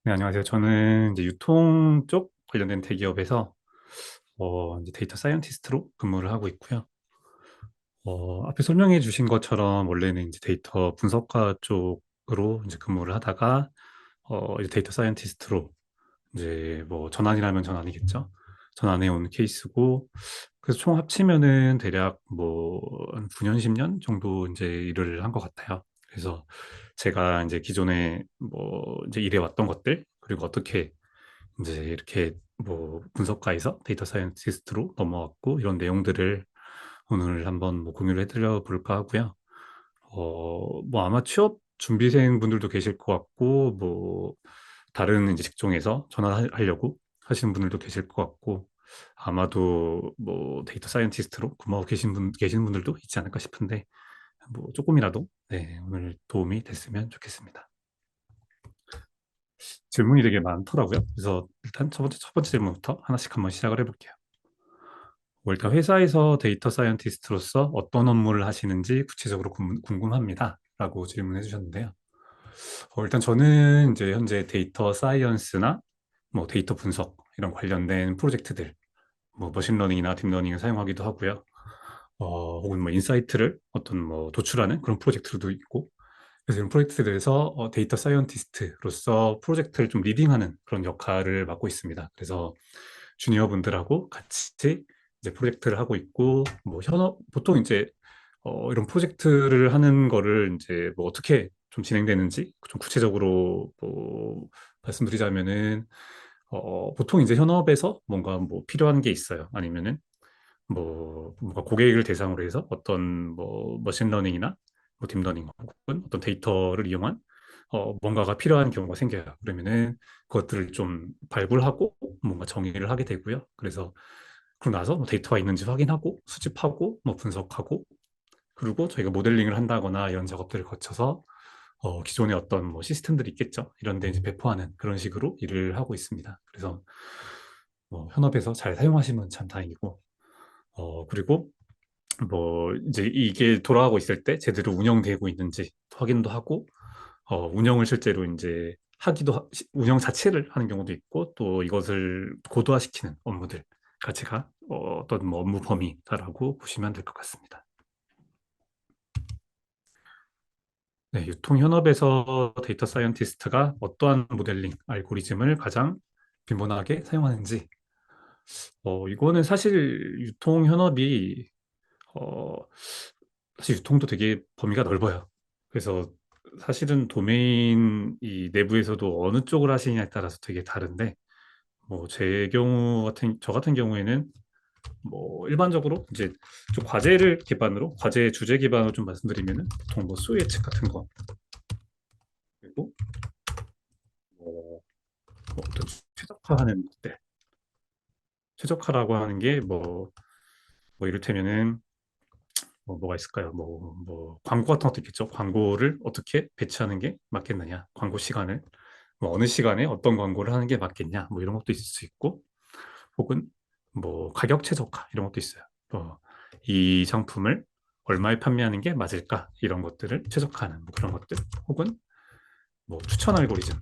네, 안녕하세요. 저는 이제 유통 쪽 관련된 대기업에서 이제 데이터 사이언티스트로 근무를 하고 있고요. 앞에 설명해 주신 것처럼 원래는 이제 데이터 분석가 쪽으로 이제 근무를 하다가 이제 데이터 사이언티스트로 이제 뭐 전환이라면 전환이겠죠. 전환해 온 케이스고, 그래서 총 합치면은 대략 뭐 한 9년, 10년 정도 이제 일을 한 것 같아요. 그래서 제가 이제 기존에 뭐 이제 일해 왔던 것들, 그리고 어떻게 이제 이렇게 뭐 분석가에서 데이터 사이언티스트로 넘어왔고, 이런 내용들을 오늘 한번 뭐 공유를 해드려 볼까 하고요. 뭐 아마 취업 준비생 분들도 계실 것 같고, 뭐 다른 이제 직종에서 전환하려고 하시는 분들도 계실 것 같고, 아마도 뭐 데이터 사이언티스트로 근무하고 계신 분들도 있지 않을까 싶은데, 뭐 조금이라도 네, 오늘 도움이 됐으면 좋겠습니다. 질문이 되게 많더라고요. 그래서 일단 첫 번째 질문부터 하나씩 한번 시작을 해볼게요. 일단 회사에서 데이터 사이언티스트로서 어떤 업무를 하시는지 구체적으로 궁금합니다. 라고 질문해 주셨는데요. 일단 저는 이제 현재 데이터 사이언스나 뭐 데이터 분석 이런 관련된 프로젝트들, 뭐 머신러닝이나 딥러닝을 사용하기도 하고요. 혹은 뭐 인사이트를 어떤 뭐 도출하는 그런 프로젝트도 있고, 그래서 이런 프로젝트들에서 데이터 사이언티스트로서 프로젝트를 좀 리딩하는 그런 역할을 맡고 있습니다. 그래서 주니어 분들하고 같이 이제 프로젝트를 하고 있고, 뭐 현업 보통 이제 이런 프로젝트를 하는 거를 이제 뭐 어떻게 좀 진행되는지 좀 구체적으로 뭐 말씀드리자면은, 보통 이제 현업에서 뭔가 뭐 필요한 게 있어요. 아니면은 뭐 뭔가 고객을 대상으로 해서 어떤 뭐 머신러닝이나 뭐 딥러닝 혹은 어떤 데이터를 이용한 뭔가가 필요한 경우가 생겨요. 그러면은 그것들을 좀 발굴하고 뭔가 정의를 하게 되고요. 그래서 그러고 나서 뭐 데이터가 있는지 확인하고 수집하고 뭐 분석하고, 그리고 저희가 모델링을 한다거나 이런 작업들을 거쳐서 기존에 어떤 뭐 시스템들이 있겠죠. 이런 데 이제 배포하는 그런 식으로 일을 하고 있습니다. 그래서 현업에서 잘 사용하시면 참 다행이고, 그리고 뭐 이제 이게 돌아가고 있을 때 제대로 운영되고 있는지 확인도 하고, 운영을 실제로 이제 운영 자체를 하는 경우도 있고, 또 이것을 고도화시키는 업무들 가치가 어떤 뭐 업무 범위다라고 보시면 될 것 같습니다. 네, 유통 현업에서 데이터 사이언티스트가 어떠한 모델링 알고리즘을 가장 빈번하게 사용하는지, 이거는 사실 유통 현업이 어, 사실 유통도 되게 범위가 넓어요. 그래서 사실은 도메인 이 내부에서도 어느 쪽을 하시냐에 따라서 되게 다른데, 뭐 저 같은 경우에는 뭐 일반적으로 이제 좀 과제 주제 기반으로 좀 말씀드리면은, 보통 뭐 수요 예측 같은 거, 그리고 뭐 어떤 최적화하는 것들, 최적화라고 하는 게 뭐 이를테면은 뭐가 있을까요? 뭐 광고 같은 것도 있겠죠. 광고를 어떻게 배치하는 게 맞겠느냐, 광고 시간을 뭐 어느 시간에 어떤 광고를 하는 게 맞겠냐, 뭐 이런 것도 있을 수 있고, 혹은 뭐 가격 최저화 이런 것도 있어요. 이 상품을 얼마에 판매하는 게 맞을까, 이런 것들을 최적화하는 뭐 그런 것들, 혹은 뭐 추천 알고리즘.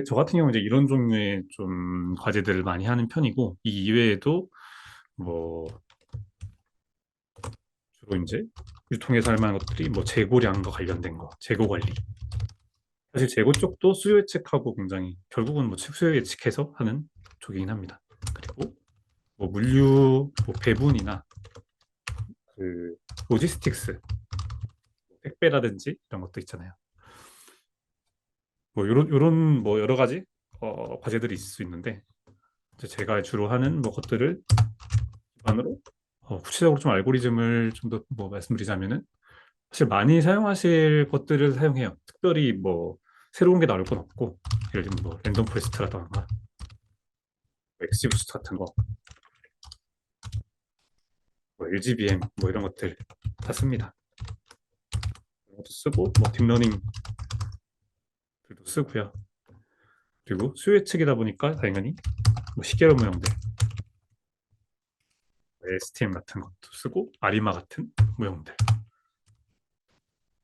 저 같은 경우 이제 이런 종류의 좀 과제들을 많이 하는 편이고, 이 이외에도 뭐 주로 이제 유통에서 할 만한 것들이 뭐 재고량과 관련된 거, 재고 관리. 사실 재고 쪽도 수요 예측하고 굉장히 결국은 뭐 수요 예측해서 하는 쪽이긴 합니다. 그리고 뭐 물류 뭐 배분이나 그 로지스틱스, 택배라든지 이런 것도 있잖아요. 뭐 요런 뭐 여러 가지 과제들이 있을 수 있는데, 이제 제가 주로 하는 뭐 것들을 기반으로 구체적으로 좀 알고리즘을 좀 더 뭐 말씀드리자면은, 사실 많이 사용하실 것들을 사용해요. 특별히 뭐 새로운 게 나올 건 없고, 예를 들면 뭐 랜덤 포레스트라던가 엑스부스트 같은 거, 뭐 LGBM 뭐 이런 것들 다 씁니다. 이런 것도 쓰고, 뭐 딥러닝들도 쓰고요. 그리고 수요 예측이다 보니까 당연히 뭐 시계열 모형들, STM 같은 것도 쓰고, 아리마 같은 모형들.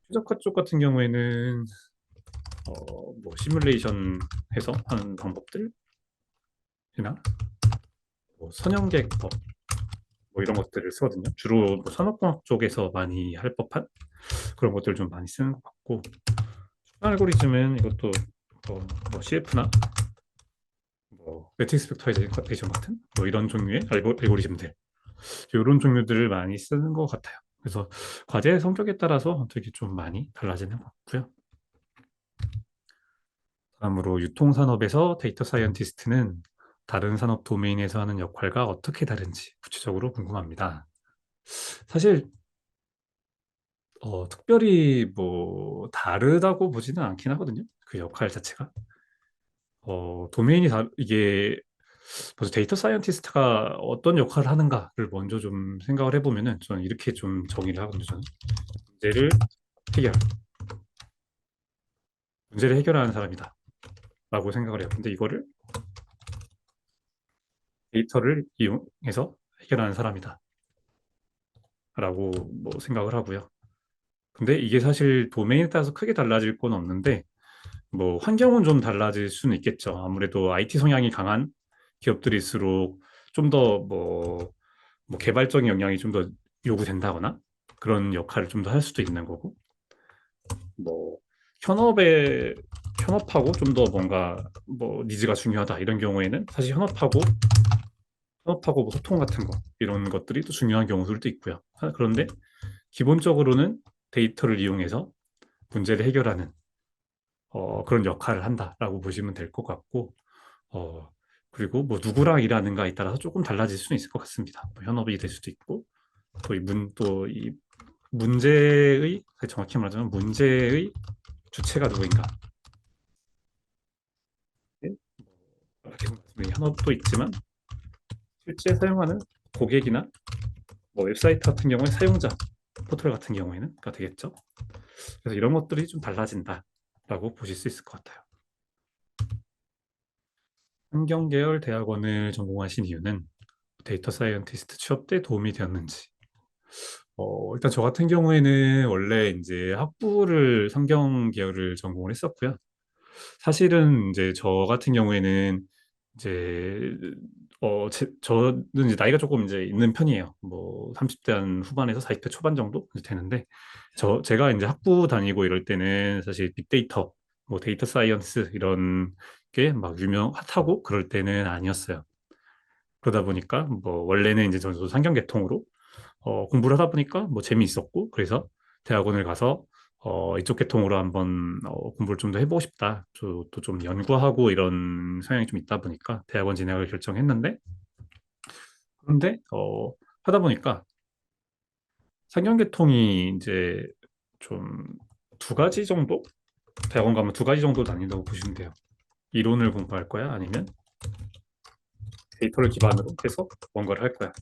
최적화 쪽 같은 경우에는 뭐 시뮬레이션 해서 하는 방법들이나 뭐 선형계법 뭐 이런 것들을 쓰거든요. 주로 뭐 산업공학 쪽에서 많이 할 법한 그런 것들을 좀 많이 쓰는 것 같고, 추산 알고리즘은 이것도 뭐 CF나 뭐 매트릭스 벡터이제이션 같은 뭐 이런 종류의 알고리즘들, 이런 종류들을 많이 쓰는 것 같아요. 그래서 과제 성격에 따라서 되게 좀 많이 달라지는 것 같고요. 다음으로 유통산업에서 데이터 사이언티스트는 다른 산업 도메인에서 하는 역할과 어떻게 다른지 구체적으로 궁금합니다. 사실 특별히 뭐 다르다고 보지는 않긴 하거든요. 그 역할 자체가. 도메인이 이게 먼저 데이터 사이언티스트가 어떤 역할을 하는가를 먼저 좀 생각을 해보면은 저는 이렇게 좀 정의를 하거든요. 저는 문제를 해결, 문제를 해결하는 사람이다 라고 생각을 해요. 근데 이거를 데이터를 이용해서 해결하는 사람이다 라고 뭐 생각을 하고요. 근데 이게 사실 도메인에 따라서 크게 달라질 건 없는데 뭐 환경은 좀 달라질 수는 있겠죠. 아무래도 IT 성향이 강한 기업들일수록 좀 더 뭐 개발적인 역량이 좀 더 요구된다거나 그런 역할을 좀 더 할 수도 있는 거고, 뭐 현업에 현업하고 좀 더 뭔가 뭐 니즈가 중요하다 이런 경우에는 사실 현업하고 뭐 소통 같은 거 이런 것들이 또 중요한 경우들도 있고요. 그런데 기본적으로는 데이터를 이용해서 문제를 해결하는 그런 역할을 한다라고 보시면 될 것 같고, 어, 그리고 뭐 누구랑 일하는가에 따라서 조금 달라질 수는 있을 것 같습니다. 뭐 현업이 될 수도 있고, 또 이 문제의, 정확히 말하자면 문제의 주체가 누구인가. 네? 계속 말씀드린 현업도 있지만 실제 사용하는 고객이나 뭐 웹사이트 같은 경우에 사용자 포털 같은 경우에는가 되겠죠. 그래서 이런 것들이 좀 달라진다라고 보실 수 있을 것 같아요. 환경 계열 대학원을 전공하신 이유는 데이터 사이언티스트 취업 때 도움이 되었는지. 일단 저 같은 경우에는 원래 이제 학부를 성경 계열을 전공을 했었고요. 사실은 이제 저 같은 경우에는 이제 저는 이제 나이가 조금 이제 있는 편이에요. 뭐 30대 한 후반에서 40대 초반 정도 이제 되는데, 제가 이제 학부 다니고 이럴 때는 사실 빅데이터, 뭐 데이터 사이언스 이런 게 막 유명 핫하고 그럴 때는 아니었어요. 그러다 보니까 뭐 원래는 이제 저도 상경계통으로 공부를 하다 보니까 뭐 재미있었고, 그래서 대학원을 가서 이쪽 계통으로 한번 공부를 좀 더 해보고 싶다. 또 좀 연구하고 이런 성향이 좀 있다 보니까 대학원 진학을 결정했는데, 그런데 하다 보니까 상경계통이 이제 좀 두 가지 정도, 대학원 가면 두 가지 정도 나뉜다고 보시면 돼요. 이론을 공부할 거야, 아니면 데이터를 기반으로 해서 뭔가를 할 거야.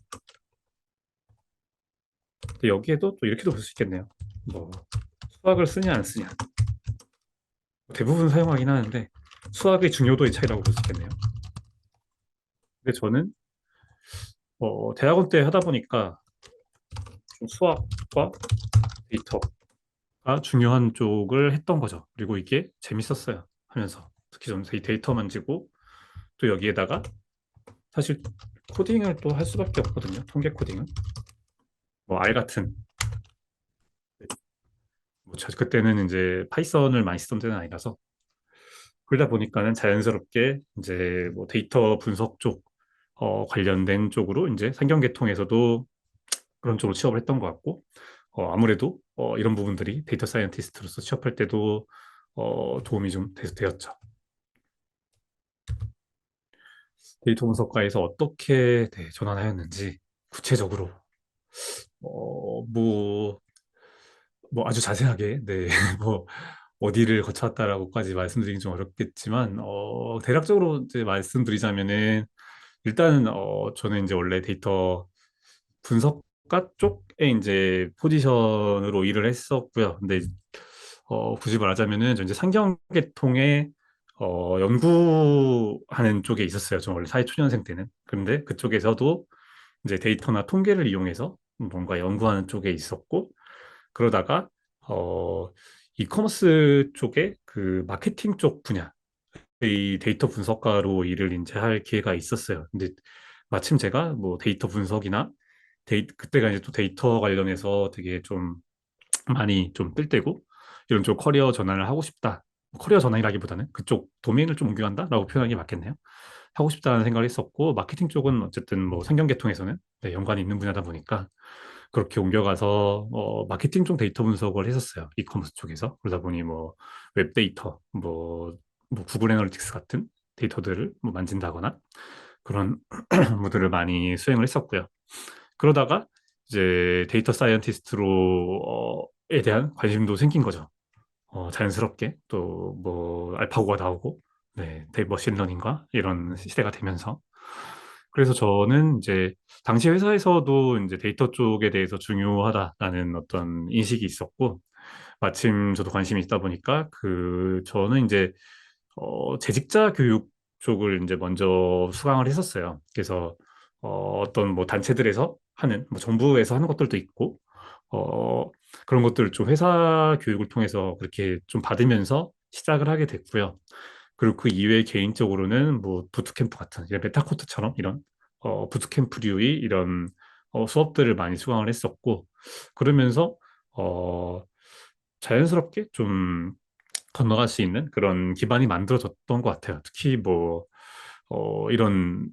근데 여기에도 또 이렇게도 볼 수 있겠네요. 뭐 수학을 쓰냐 안 쓰냐, 대부분 사용하긴 하는데 수학의 중요도의 차이라고 볼 수 있겠네요. 근데 저는 대학원 때 하다 보니까 좀 수학과 데이터가 중요한 쪽을 했던 거죠. 그리고 이게 재밌었어요. 하면서 특히 좀 데이터 만지고, 또 여기에다가 사실 코딩을 또 할 수밖에 없거든요. 통계 코딩은 뭐 R 같은, 뭐 그때는 이제 파이썬을 많이 쓰던 때는 아니라서, 그러다 보니까는 자연스럽게 이제 뭐 데이터 분석 쪽 관련된 쪽으로 이제 상경계통에서도 그런 쪽으로 취업을 했던 것 같고, 아무래도 이런 부분들이 데이터 사이언티스트로서 취업할 때도 도움이 좀 되었죠. 데이터 분석과에서 어떻게 네, 전환하였는지 구체적으로 뭐 아주 자세하게 네, 뭐 어디를 거쳤다라고까지 말씀드리긴 좀 어렵겠지만, 대략적으로 이제 말씀드리자면은 일단은 저는 이제 원래 데이터 분석가 쪽에 이제 포지션으로 일을 했었고요. 근데 굳이 말하자면은 저 이제 상경계통에 연구하는 쪽에 있었어요. 저 원래 사회초년생 때는. 근데 그쪽에서도 이제 데이터나 통계를 이용해서 뭔가 연구하는 쪽에 있었고, 그러다가 어, 이커머스 쪽에 그 마케팅 쪽 분야의 데이터 분석가로 일을 이제 할 기회가 있었어요. 근데 마침 제가 뭐 데이터 분석이나 그때가 이제 또 데이터 관련해서 되게 좀 많이 좀 뜰 때고 이런 쪽 커리어 전환을 하고 싶다. 커리어 전환이라기보다는 그쪽 도메인을 좀 옮겨간다라고 표현하는 게 맞겠네요. 하고 싶다는 생각을 했었고 마케팅 쪽은 어쨌든 뭐 성경계통에서는 네, 연관이 있는 분야다 보니까 그렇게 옮겨가서 마케팅 쪽 데이터 분석을 했었어요. 이커머스 쪽에서. 그러다 보니 뭐 웹데이터, 뭐 구글 애널리틱스 같은 데이터들을 뭐 만진다거나 그런 업무들을 많이 수행을 했었고요. 그러다가 이제 데이터 사이언티스트로 에 대한 관심도 생긴 거죠. 자연스럽게 또 뭐 알파고가 나오고 네, 머신러닝과 이런 시대가 되면서 그래서 저는 이제 당시 회사에서도 이제 데이터 쪽에 대해서 중요하다라는 어떤 인식이 있었고 마침 저도 관심이 있다 보니까 저는 이제 재직자 교육 쪽을 이제 먼저 수강을 했었어요. 그래서 어떤 뭐 단체들에서 하는 뭐 정부에서 하는 것들도 있고 어, 그런 것들을 좀 회사 교육을 통해서 그렇게 좀 받으면서 시작을 하게 됐고요. 그리고 그 이외에 개인적으로는 뭐 부트캠프 같은 이런 메타코트처럼 이런 부트캠프류의 이런 수업들을 많이 수강을 했었고 그러면서 어, 자연스럽게 좀 건너갈 수 있는 그런 기반이 만들어졌던 것 같아요. 특히 뭐 이런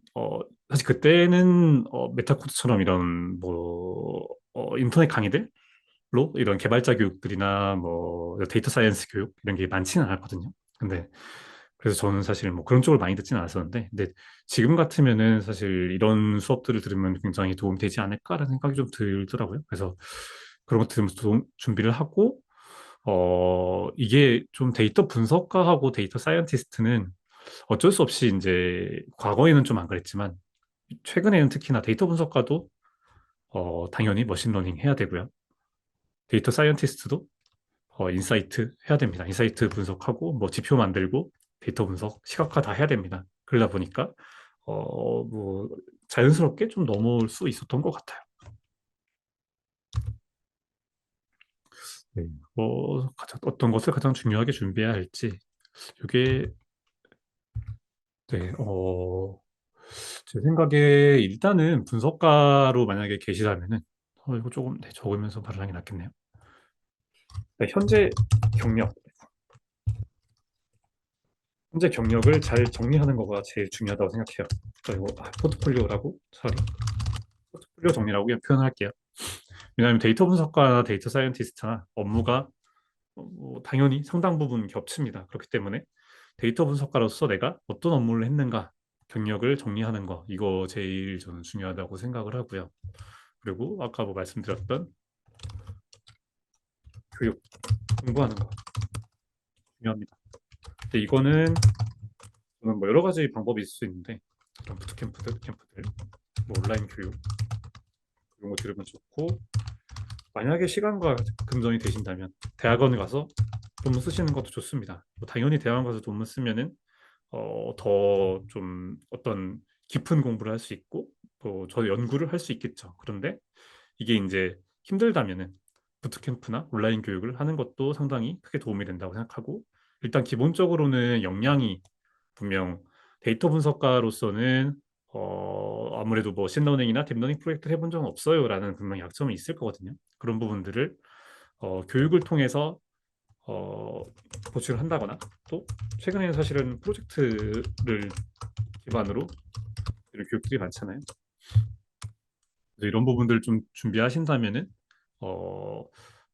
사실 그때는 메타코드처럼 이런 뭐 인터넷 강의들로 이런 개발자 교육들이나 뭐 데이터 사이언스 교육 이런 게 많지는 않았거든요. 근데 그래서 저는 사실 뭐 그런 쪽을 많이 듣지는 않았었는데 근데 지금 같으면은 사실 이런 수업들을 들으면 굉장히 도움이 되지 않을까라는 생각이 좀 들더라고요. 그래서 그런 것 들으면서 준비를 하고 이게 좀 데이터 분석가하고 데이터 사이언티스트는 어쩔 수 없이 이제 과거에는 좀 안 그랬지만 최근에는 특히나 데이터 분석가도 당연히 머신러닝 해야 되고요. 데이터 사이언티스트도 인사이트 해야 됩니다. 인사이트 분석하고 뭐 지표 만들고 데이터 분석 시각화 다 해야 됩니다. 그러다 보니까 뭐 자연스럽게 좀 넘어올 수 있었던 것 같아요. 네. 어떤 것을 가장 중요하게 준비해야 할지 이게 네, 제 생각에 일단은 분석가로 만약에 계시다면은 이거 조금 네, 적으면서 말을 하는 게 낫겠네요. 네, 경력, 현재 경력을 잘 정리하는 거가 제일 중요하다고 생각해요. 그리고 포트폴리오라고 차라리 포트폴리오 정리라고 그냥 표현할게요. 왜냐하면 데이터 분석가나 데이터 사이언티스트나 업무가 뭐 당연히 상당 부분 겹칩니다. 그렇기 때문에 데이터 분석가로서 내가 어떤 업무를 했는가 경력을 정리하는 거 이거 제일 저는 중요하다고 생각을 하고요. 그리고 아까 뭐 말씀드렸던 교육 공부하는 거 중요합니다. 근데 이거는 저는 뭐 여러 가지 방법이 있을 수 있는데 그런 캠프들, 뭐 온라인 교육 이런 거 들으면 좋고 만약에 시간과 금전이 되신다면 대학원 가서 논문 쓰시는 것도 좋습니다. 뭐 당연히 대학원 가서 논문 쓰면은 더 좀 어떤 깊은 공부를 할 수 있고 저 연구를 할 수 있겠죠. 그런데 이게 이제 힘들다면은 부트캠프나 온라인 교육을 하는 것도 상당히 크게 도움이 된다고 생각하고 일단 기본적으로는 역량이 분명 데이터 분석가로서는 아무래도 뭐 신러닝이나 딥러닝 프로젝트를 해본 적은 없어요라는 분명 약점이 있을 거거든요. 그런 부분들을 교육을 통해서 어, 보충을 한다거나 또 최근에는 사실은 프로젝트를 기반으로 이런 교육들이 많잖아요. 그래서 이런 부분들 좀 준비하신다면은 어,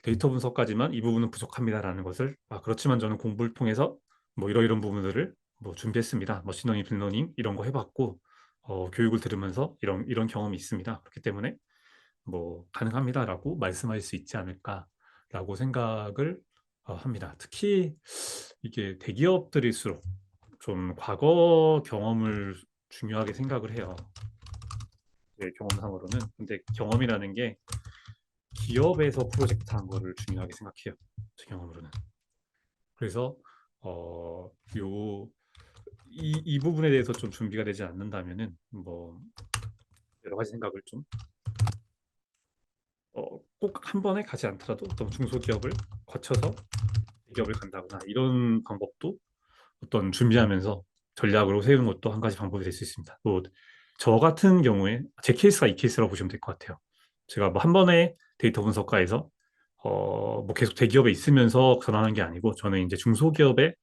데이터 분석까지만 이 부분은 부족합니다라는 것을 그렇지만 저는 공부를 통해서 뭐 이런 부분들을 뭐 준비했습니다. 머신러닝, 딥러닝 이런 거 해봤고 교육을 들으면서 이런 경험이 있습니다. 그렇기 때문에 뭐 가능합니다라고 말씀할 수 있지 않을까라고 생각을 합니다. 특히 이게 대기업들일수록 좀 과거 경험을 중요하게 생각을 해요. 제 경험상으로는. 근데 경험이라는 게 기업에서 프로젝트 한 거를 중요하게 생각해요. 제 경험으로는. 그래서 어, 요, 이 부분에 대해서 좀 준비가 되지 않는다면은 뭐 여러 가지 생각을 좀 꼭 한 번에 가지 않더라도 어떤 중소기업을 거쳐서 대기업을 간다거나 이런 방법도 어떤 준비하면서 전략으로 세우는 것도 한 가지 방법이 될 수 있습니다. 또 저 같은 경우에 제 케이스가 이 케이스라고 보시면 될 것 같아요. 제가 뭐 한 번에 데이터 분석가에서 뭐 계속 대기업에 있으면서 전환한 게 아니고 저는 이제 중소기업에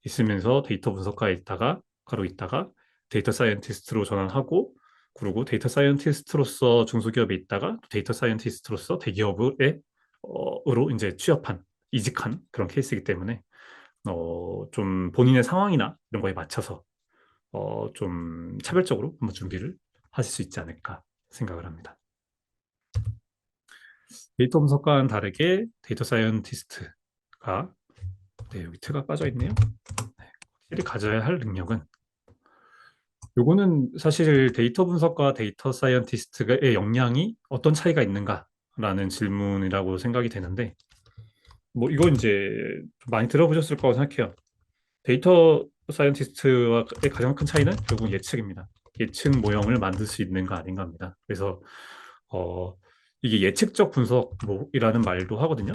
있으면서 데이터 분석가에 있다가 가로 있다가 데이터 사이언티스트로 전환하고 그리고 데이터 사이언티스트로서 중소기업에 있다가 데이터 사이언티스트로서 대기업에 으로 이제 취업한 이직한 그런 케이스이기 때문에 좀 본인의 상황이나 이런 거에 맞춰서 좀 차별적으로 한번 준비를 하실 수 있지 않을까 생각을 합니다. 데이터 분석과는 다르게 데이터 사이언티스트가 네, 여기 트가 빠져 있네요. 네, 확실히 가져야 할 능력은 요거는 사실 데이터 분석과 데이터 사이언티스트의 역량이 어떤 차이가 있는가라는 질문이라고 생각이 되는데 뭐 이건 이제 많이 들어보셨을 거라고 생각해요. 데이터 사이언티스트와의 가장 큰 차이는 결국 예측입니다. 예측 모형을 만들 수 있는가 아닌가 합니다. 그래서 어, 이게 예측적 분석이라는 말도 하거든요.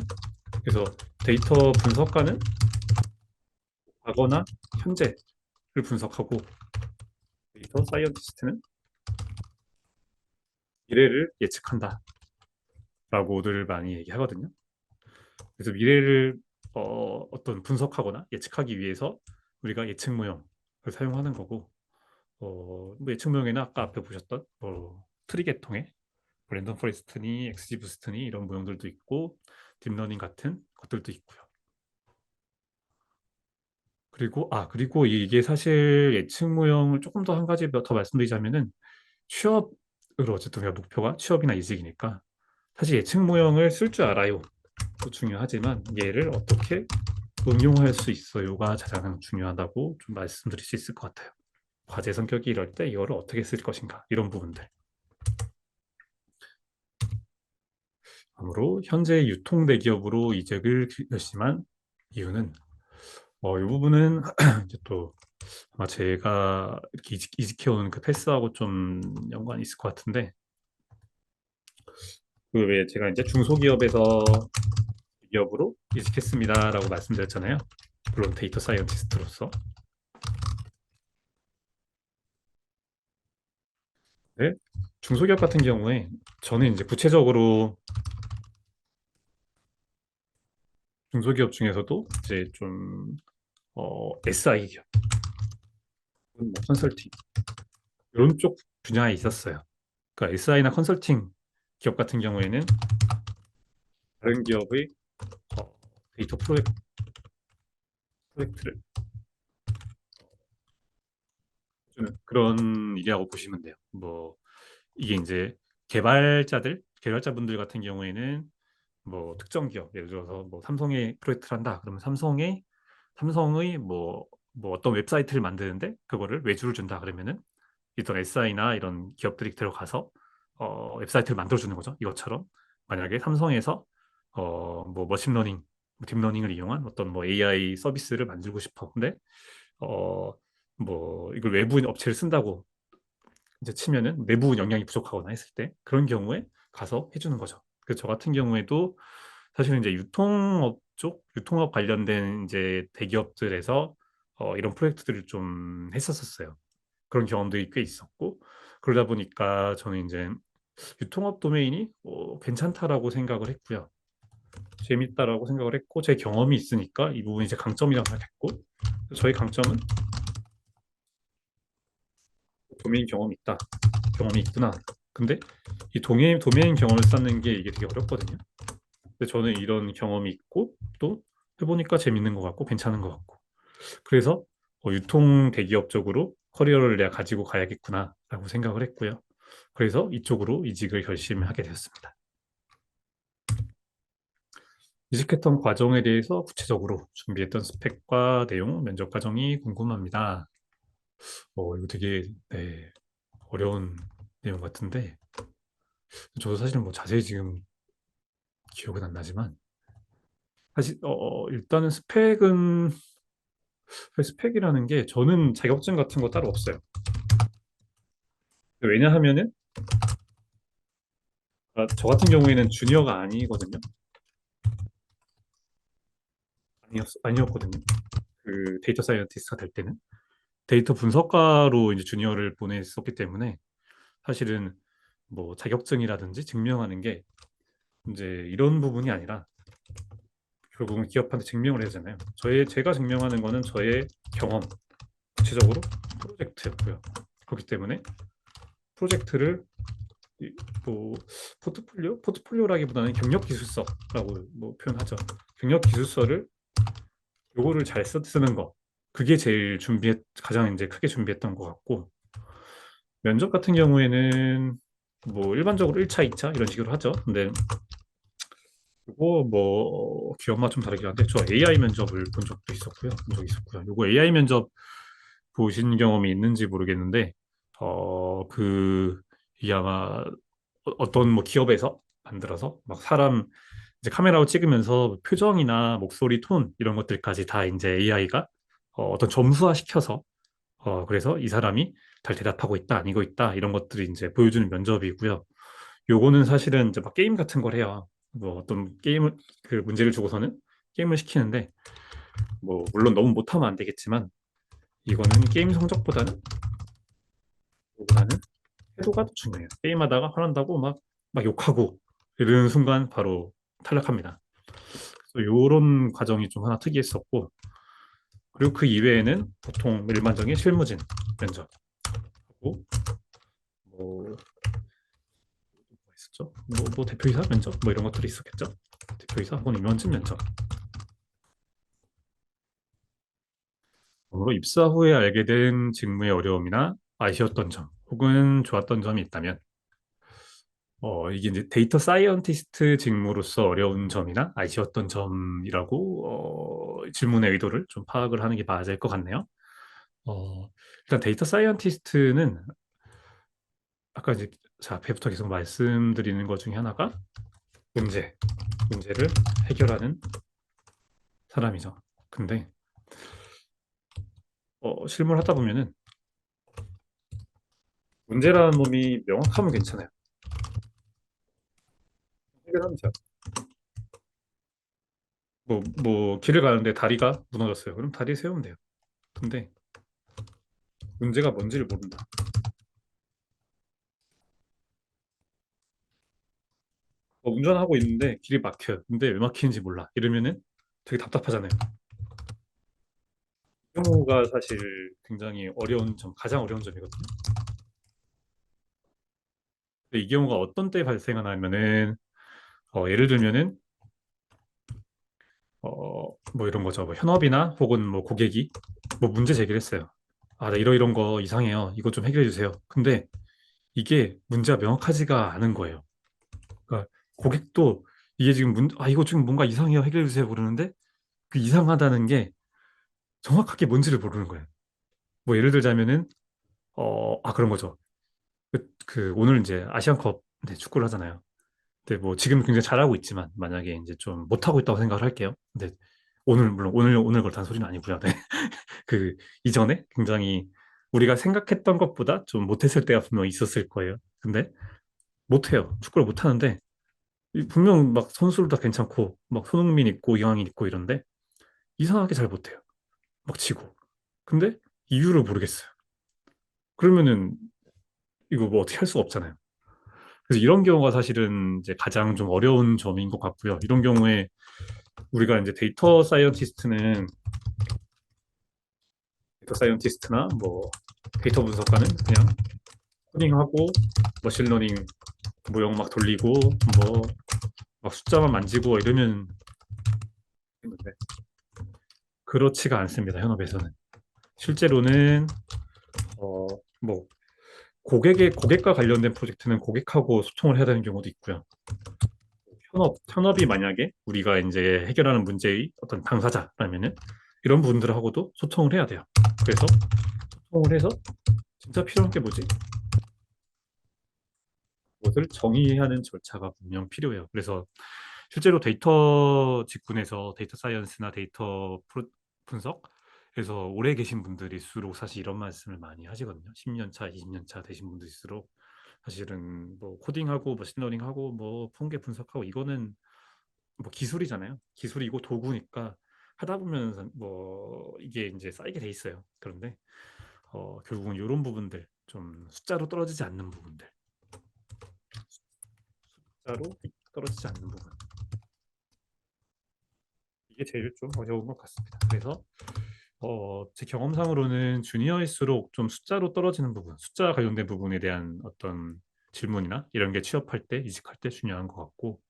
그래서 데이터 분석가는 과거나 현재를 분석하고 데이터 사이언티스트는 미래를 예측한다라고들 많이 얘기하거든요. 그래서 미래를 어떤 분석하거나 예측하기 위해서 우리가 예측 모형을 사용하는 거고 뭐 예측 모형에는 아까 앞에 보셨던 트리 계통의 랜덤 포레스트니 엑스지 부스트니 이런 모형들도 있고 딥러닝 같은 것들도 있고요. 그리고 이게 사실 예측 모형을 조금 더 한 가지 더 말씀드리자면은 취업으로 어쨌든 우리가 목표가 취업이나 이직이니까 사실 예측 모형을 쓸 줄 알아요. 또 중요하지만 얘를 어떻게 응용할 수 있어요가 가장 중요하다고 좀 말씀드릴 수 있을 것 같아요. 과제 성격이 이럴 때 이거를 어떻게 쓸 것인가 이런 부분들. 아무로 현재 유통 대기업으로 이직을 결심한 이유는 이 부분은 이제 또 아마 제가 이렇게 이직해오는 그 패스하고 좀 연관이 있을 것 같은데 그 왜 제가 이제 중소기업에서 기업으로 이직했습니다라고 말씀드렸잖아요. 물론 데이터 사이언티스트로서. 네? 중소기업 같은 경우에 저는 이제 구체적으로 중소기업 중에서도 이제 좀 SI 기업, 뭐 컨설팅 이런 쪽 분야에 있었어요. 그러니까 SI나 컨설팅 기업 같은 경우에는 다른 기업의 어, 데이터 프로젝트를 주는 그런 일이라고 보시면 돼요. 뭐 이게 이제 개발자분들 같은 경우에는 뭐 특정 기업, 예를 들어서 뭐 삼성의 프로젝트를 한다. 그러면 삼성의 뭐 어떤 웹사이트를 만드는데 그거를 외주를 준다. 그러면은 이런 SI나 이런 기업들이 들어가서 웹사이트를 만들어주는 거죠. 이것처럼 만약에 삼성에서 뭐 머신러닝, 딥러닝을 이용한 어떤 뭐 AI 서비스를 만들고 싶어. 근데 어, 뭐 이걸 외부인 업체를 쓴다고 이제 치면은 내부 역량이 부족하거나 했을 때 그런 경우에 가서 해주는 거죠. 그래서 저 같은 경우에도 사실은 이제 유통업 관련된 이제 대기업들에서 이런 프로젝트들을 좀 했었어요. 그런 경험들이 꽤 있었고 그러다 보니까 저는 이제 유통업 도메인이 괜찮다라고 생각을 했고요. 재밌다라고 생각을 했고 제 경험이 있으니까 이 부분이 제 강점이라고 생각했고 저희 강점은 도메인 경험이 있구나. 근데 이 도메인 경험을 쌓는 게 이게 되게 어렵거든요. 근데 저는 이런 경험이 있고 또 해보니까 재밌는 것 같고 괜찮은 것 같고 그래서 유통 대기업 쪽으로 커리어를 내가 가지고 가야겠구나라고 생각을 했고요. 그래서 이쪽으로 이직을 결심하게 되었습니다. 이직했던 과정에 대해서 구체적으로 준비했던 스펙과 내용, 면접 과정이 궁금합니다. 이거 되게 네, 어려운 내용 같은데 저도 사실은 뭐 자세히 지금 기억은 안 나지만 사실 일단은 스펙이라는 게 저는 자격증 같은 거 따로 없어요. 왜냐하면은 저 같은 경우에는 주니어가 아니거든요. 아니었거든요. 그 데이터 사이언티스트가 될 때는 데이터 분석가로 이제 주니어를 보냈었기 때문에 사실은 뭐 자격증이라든지 증명하는 게 이제 이런 부분이 아니라 결국은 기업한테 증명을 해야 되잖아요. 제가 증명하는 거는 저의 경험, 구체적으로 프로젝트였고요. 그렇기 때문에 프로젝트를 뭐 포트폴리오라기보다는 경력 기술서라고 뭐 표현하죠. 경력 기술서를 요거를 잘 쓰는 거. 그게 제일 가장 이제 크게 준비했던 것 같고, 면접 같은 경우에는 뭐 일반적으로 1차, 2차 이런 식으로 하죠. 근데 이거 뭐 기업마다 좀 다르긴 한데 저 AI 면접을 본 적도 있었고요. 본 적이 있었고요. 요거 AI 면접 보신 경험이 있는지 모르겠는데 이게 아마 어떤 뭐 기업에서 만들어서 막 사람 이제 카메라로 찍으면서 표정이나 목소리 톤 이런 것들까지 다 이제 AI가 어떤 점수화 시켜서 그래서 이 사람이 잘 대답하고 있다, 아니고 있다 이런 것들이 이제 보여주는 면접이고요. 요거는 사실은 이제 막 게임 같은 걸 해요. 뭐 어떤 게임을 그 문제를 주고서는 게임을 시키는데 뭐 물론 너무 못하면 안 되겠지만 이거는 게임 성적보다는 태도가 더 중요해요. 게임하다가 화난다고 막 욕하고 이러는 순간 바로 탈락합니다. 그래서 요런 과정이 좀 하나 특이했었고 그리고 그 이외에는 보통 일반적인 실무진 면접하고 뭐 있었죠? 뭐 대표이사 면접 뭐 이런 것들이 있었겠죠? 대표이사 혹은 임원진 면접. 으로 입사 후에 알게 된 직무의 어려움이나 아쉬웠던 점 혹은 좋았던 점이 있다면 이게 이제 데이터 사이언티스트 직무로서 어려운 점이나 아쉬웠던 점이라고 질문의 의도를 좀 파악을 하는 게 맞을 것 같네요. 어, 일단 데이터 사이언티스트는 아까 이제 자, 앞에부터 계속 말씀드리는 것 중에 하나가 문제, 문제를 해결하는 사람이죠. 근데 실무를 하다 보면은 문제라는 놈이 명확하면 괜찮아요. 해결하면 돼요. 뭐 길을 가는데 다리가 무너졌어요. 그럼 다리 세우면 돼요. 근데 문제가 뭔지를 모른다. 운전하고 있는데 길이 막혀요. 근데 왜 막히는지 몰라. 이러면은 되게 답답하잖아요. 이 경우가 사실 굉장히 어려운 점, 가장 어려운 점이거든요. 근데 이 경우가 어떤 때 발생하냐면은 예를 들면은 뭐 이런 거죠. 뭐 현업이나 혹은 뭐 고객이 뭐 문제 제기를 했어요. 아, 나 이런 거 이상해요. 이거 좀 해결해 주세요. 근데 이게 문제가 명확하지가 않은 거예요. 그러니까 고객도 이게 지금 이거 지금 뭔가 이상해요. 해결해 주세요. 그러는데 그 이상하다는 게 정확하게 뭔지를 모르는 거예요. 뭐 예를 들자면은 그런 거죠. 오늘 이제 아시안컵 네, 축구를 하잖아요. 근데 뭐 지금 굉장히 잘하고 있지만 만약에 이제 좀 못하고 있다고 생각을 할게요. 근데 물론 오늘 그렇다는 소리는 아니고요. 네. 그 이전에 굉장히 우리가 생각했던 것보다 좀 못했을 때가 분명 있었을 거예요. 근데 못해요. 축구를 못하는데 분명 막 선수들 다 괜찮고 막 손흥민 있고 이강인 있고 이런데 이상하게 잘 못해요. 막 치고. 근데 이유를 모르겠어요. 그러면은 이거 뭐 어떻게 할 수가 없잖아요. 그래서 이런 경우가 사실은 이제 가장 좀 어려운 점인 것 같고요. 이런 경우에 우리가 이제 데이터 사이언티스트나 뭐 데이터 분석가는 그냥 코딩하고 머신러닝 모형 막 돌리고 뭐 막 숫자만 만지고 이러면 되는데 그렇지가 않습니다. 현업에서는 실제로는 어 뭐 고객과 관련된 프로젝트는 고객하고 소통을 해야 되는 경우도 있고요. 현업이 만약에 우리가 이제 해결하는 문제의 어떤 당사자라면은 이런 분들하고도 소통을 해야 돼요. 그래서 소통을 해서 진짜 필요한 게 뭐지? 그것을 정의하는 절차가 분명 필요해요. 그래서 실제로 데이터 직군에서 데이터 사이언스나 분석에서 오래 계신 분들일수록 사실 이런 말씀을 많이 하시거든요. 10년 차, 20년 차 되신 분들일수록 사실은 뭐 코딩하고 머신러닝하고 뭐 통계 분석하고 이거는 뭐 기술이잖아요. 기술이고 도구니까 하다 보면 뭐 이게 이제 쌓이게 돼 있어요. 그런데 결국은 이런 부분들 좀 숫자로 떨어지지 않는 부분들, 숫자로 떨어지지 않는 부분 이게 제일 좀 어려운 것 같습니다. 그래서 제 경험상으로는 주니어일수록 좀 숫자로 떨어지는 부분, 숫자 관련된 부분에 대한 어떤 질문이나 이런 게 취업할 때, 이직할 때 중요한 것 같고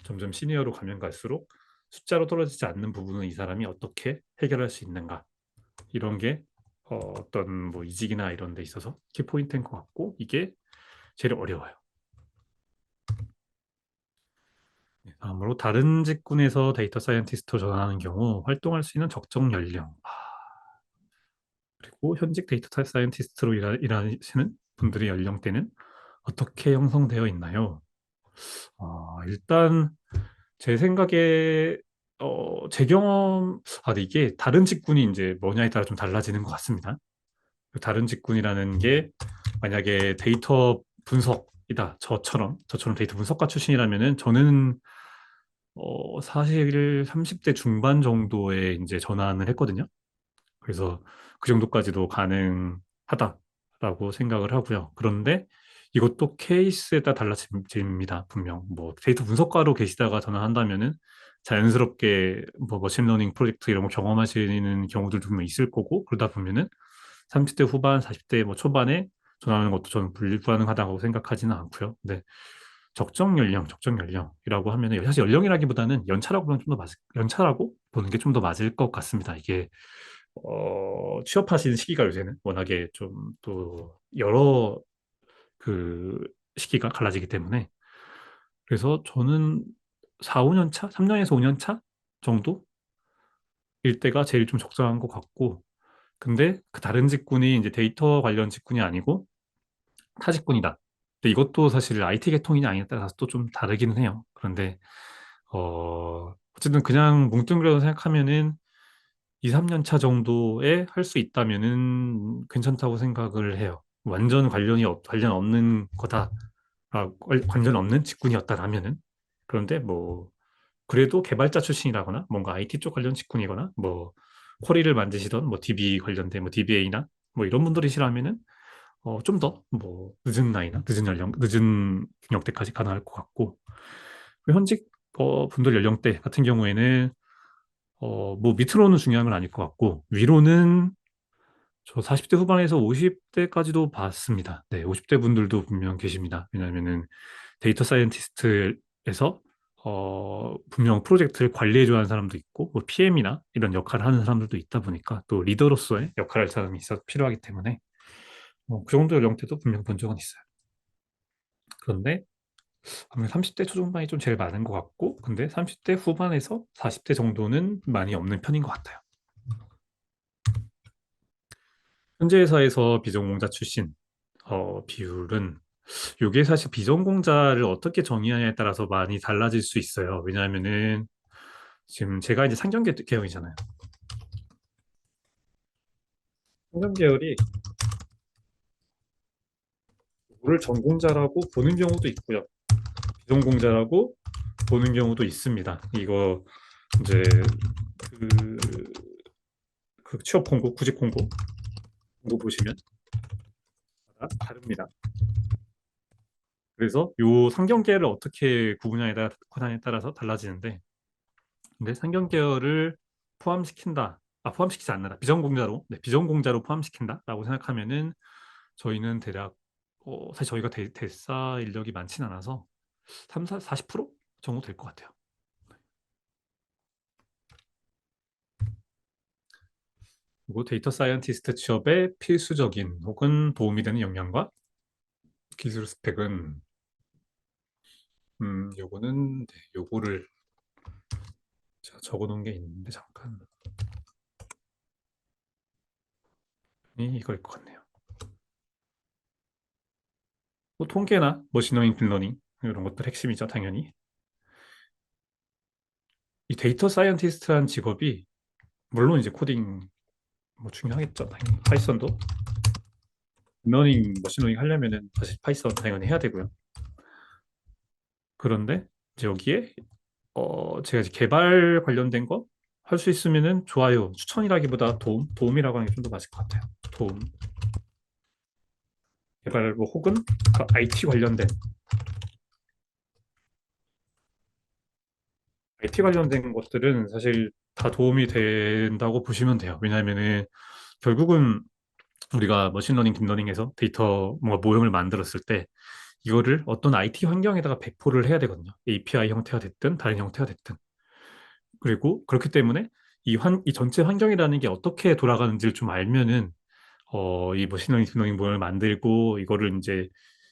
점점 시니어로 가면 갈수록 숫자로 떨어지지 않는 부분은 이 사람이 어떻게 해결할 수 있는가 이런 게 어떤 뭐 이직이나 이런 데 있어서 키포인트인 것 같고 이게 제일 어려워요. 다음으로 다른 직군에서 데이터 사이언티스트로 전환하는 경우 활동할 수 있는 적정 연령 그리고 현직 데이터 사이언티스트로 일하시는 분들의 연령대는 어떻게 형성되어 있나요? 일단 제 생각에 제 경험 근데 이게 다른 직군이 이제 뭐냐에 따라 좀 달라지는 것 같습니다. 그 다른 직군이라는 게 만약에 데이터 분석이다 저처럼 데이터 분석가 출신이라면은 저는 사실 30대 중반 정도에 이제 전환을 했거든요. 그래서 그 정도까지도 가능하다라고 생각을 하고요. 그런데 이것도 케이스에 따라 달라집니다. 분명 뭐 데이터 분석가로 계시다가 전환한다면은 자연스럽게 뭐 머신러닝 프로젝트 이런 거 경험하시는 경우들도 분명 있을 거고 그러다 보면은 30대 후반, 40대 뭐 초반에 전환하는 것도 저는 불가능하다고 생각하지는 않고요. 근데 적정 연령이라고 하면은 사실 연령이라기보다는 연차라고 보면 좀 더 연차라고 보는 게 좀 더 맞을 것 같습니다. 이게 취업하시는 시기가 요새는 워낙에 좀 또 여러 그 시기가 갈라지기 때문에 그래서 저는 4, 5년 차, 3년에서 5년 차 정도일 때가 제일 좀 적정한 것 같고 근데 그 다른 직군이 이제 데이터 관련 직군이 아니고 타 직군이다. 근데 이것도 사실 IT 계통이냐 아니냐에 따라서 또 좀 다르기는 해요. 그런데 어쨌든 그냥 뭉뚱그려서 생각하면은 2, 3년 차 정도에 할 수 있다면은 괜찮다고 생각을 해요. 완전 관련 없는 거다. 관련 없는 직군이었다라면은. 그런데 뭐, 그래도 개발자 출신이라거나 뭔가 IT 쪽 관련 직군이거나 뭐, 쿼리를 만드시던 뭐 DB 관련된 뭐 DBA나 뭐 이런 분들이시라면은 좀 더 뭐 늦은 나이나 늦은 경력대까지 가능할 것 같고 그리고 현직 분들 연령대 같은 경우에는 뭐 밑으로는 중요한 건 아닐 것 같고 위로는 저 40대 후반에서 50대까지도 봤습니다. 네, 50대 분들도 분명 계십니다. 왜냐하면은 데이터 사이언티스트에서 분명 프로젝트를 관리해줘야 하는 사람도 있고 뭐 PM이나 이런 역할을 하는 사람들도 있다 보니까 또 리더로서의 역할을 할 사람이 있어 필요하기 때문에 그 정도 연령대도 분명 본 적은 있어요. 그런데 아무래도 30대 초중반이 좀 제일 많은 것 같고 근데 30대 후반에서 40대 정도는 많이 없는 편인 것 같아요. 현재 회사에서 비전공자 출신 비율은 이게 사실 비전공자를 어떻게 정의하냐에 따라서 많이 달라질 수 있어요. 왜냐하면은 지금 제가 이제 상경계 계열이잖아요. 상경 계열이 를 전공자라고 보는 경우도 있고요. 비전공자라고 보는 경우도 있습니다. 이거 이제 그, 그 취업 공고, 구직 공고 보시면 다릅니다. 그래서 요 상경계를 어떻게 구분하냐에 따라서 달라지는데 근데 상경 계열을 포함시키지 않는다. 비전공자로 포함시킨다라고 생각하면은 저희는 대략 사실 저희가 대사 인력이 많진 않아서 3, 40% 정도 될 것 같아요. 그리고 데이터 사이언티스트 취업에 필수적인 혹은 도움이 되는 역량과 기술 스펙은 요거는 네, 요거를 제가 적어놓은 게 있는데 잠깐 이거일 것 같네요. 뭐 통계나 머신러닝, 딥러닝 이런 것들 핵심이죠, 당연히. 이 데이터 사이언티스트란 직업이 물론 이제 코딩 뭐 중요하겠죠, 당연히. 파이썬도 딥러닝, 머신러닝 하려면은 사실 파이썬 당연히 해야 되고요. 그런데 이제 여기에 제가 이제 개발 관련된 거 할 수 있으면은 좋아요. 추천이라기보다 도움이라고 하는 게 좀 더 맞을 것 같아요. 도움. 개발 뭐 혹은 그 IT 관련된 것들은 사실 다 도움이 된다고 보시면 돼요. 왜냐하면은 결국은 우리가 머신러닝, 딥러닝에서 데이터 뭔가 모형을 만들었을 때 이거를 어떤 IT 환경에다가 배포를 해야 되거든요. API 형태가 됐든 다른 형태가 됐든. 그리고 그렇기 때문에 이 전체 환경이라는 게 어떻게 돌아가는지를 좀 알면은 이 머신러닝, 딥러닝 모형을 만들고 이거를 이제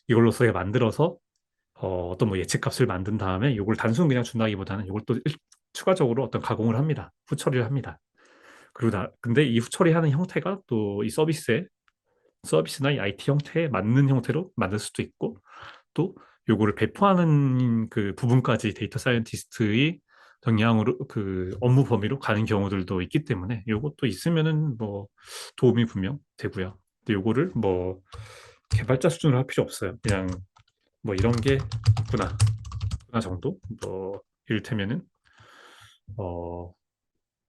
이걸로써 만들어서 어떤 뭐 예측값을 만든 다음에 이걸 단순 그냥 준다기보다는 이걸 또 추가적으로 어떤 가공을 합니다. 후처리를 합니다. 그리고 근데 이 후처리하는 형태가 또 이 서비스나 이 IT 형태에 맞는 형태로 만들 수도 있고 또 요거를 배포하는 그 부분까지 데이터 사이언티스트의 역량으로 그 업무 범위로 가는 경우들도 있기 때문에 요것도 있으면은 뭐 도움이 분명 되고요. 근데 요거를 뭐 개발자 수준으로 할 필요 없어요. 그냥 뭐 이런 게 있구나 정도? 뭐 이를테면은 어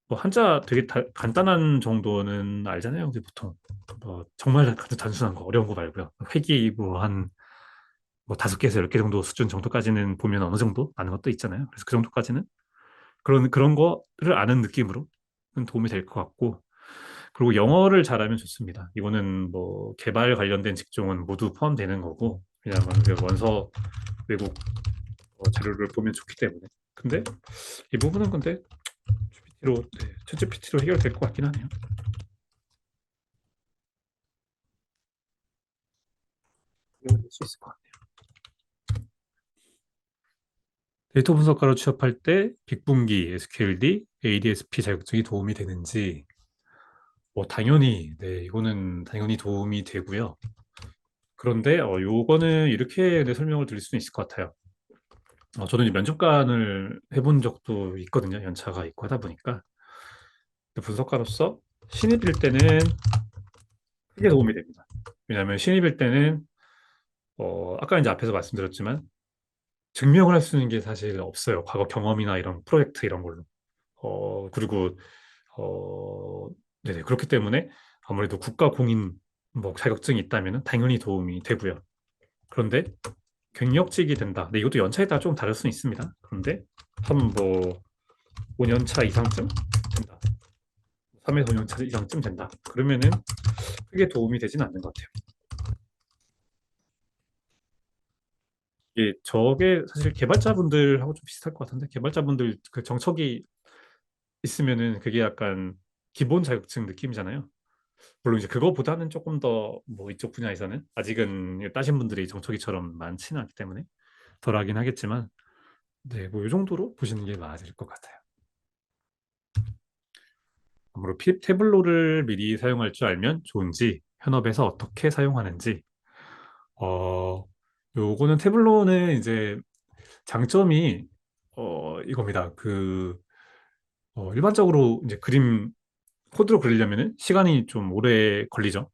뭐 한자 되게 간단한 정도는 알잖아요. 근데 보통 뭐 정말 아주 단순한 거 어려운 거 말고요. 회기 뭐 한 뭐 5개에서 10개 정도 수준 정도까지는 보면 어느 정도 아는 것도 있잖아요. 그래서 그 정도까지는 그런 거를 아는 느낌으로 도움이 될 것 같고 그리고 영어를 잘하면 좋습니다. 이거는 뭐 개발 관련된 직종은 모두 포함되는 거고 왜냐하면 그 원서 외국 자료를 보면 좋기 때문에 근데 이 부분은 근데 챗GPT로 해결될 것 같긴 하네요. 해결될 수 있을 것 같아요. 데이터 분석가로 취업할 때 빅분기, SQLD, ADSP 자격증이 도움이 되는지 뭐 당연히 네 이거는 당연히 도움이 되고요. 그런데 요거는 이렇게 설명을 드릴 수는 있을 것 같아요. 저는 이제 면접관을 해본 적도 있거든요. 연차가 있고 하다 보니까 분석가로서 신입일 때는 크게 도움이 됩니다. 왜냐하면 신입일 때는 아까 이제 앞에서 말씀드렸지만 증명을 할 수 있는 게 사실 없어요. 과거 경험이나 이런 프로젝트 이런 걸로. 그리고 어, 네네 그렇기 때문에 아무래도 국가 공인 뭐 자격증이 있다면 당연히 도움이 되고요. 그런데 경력직이 된다. 근데 이것도 연차에 따라 좀 다를 수는 있습니다. 그런데 한 뭐 5년 차 이상쯤 된다. 3에서 5년 차 이상쯤 된다. 그러면은 크게 도움이 되진 않는 것 같아요. 이게 저게 사실 개발자분들하고 좀 비슷할 것 같은데 개발자분들 그 정석이 있으면은 그게 약간 기본 자격증 느낌이잖아요. 물론 이제 그거보다는 조금 더 뭐 이쪽 분야에서는 아직은 따신 분들이 정석이처럼 많지는 않기 때문에 덜하긴 하겠지만 네, 뭐 이 정도로 보시는 게 맞을 것 같아요. 아무로 태블로를 미리 사용할 줄 알면 좋은지 현업에서 어떻게 사용하는지 요거는 태블로는 이제 장점이 이겁니다. 일반적으로 이제 코드로 그리려면은 시간이 좀 오래 걸리죠.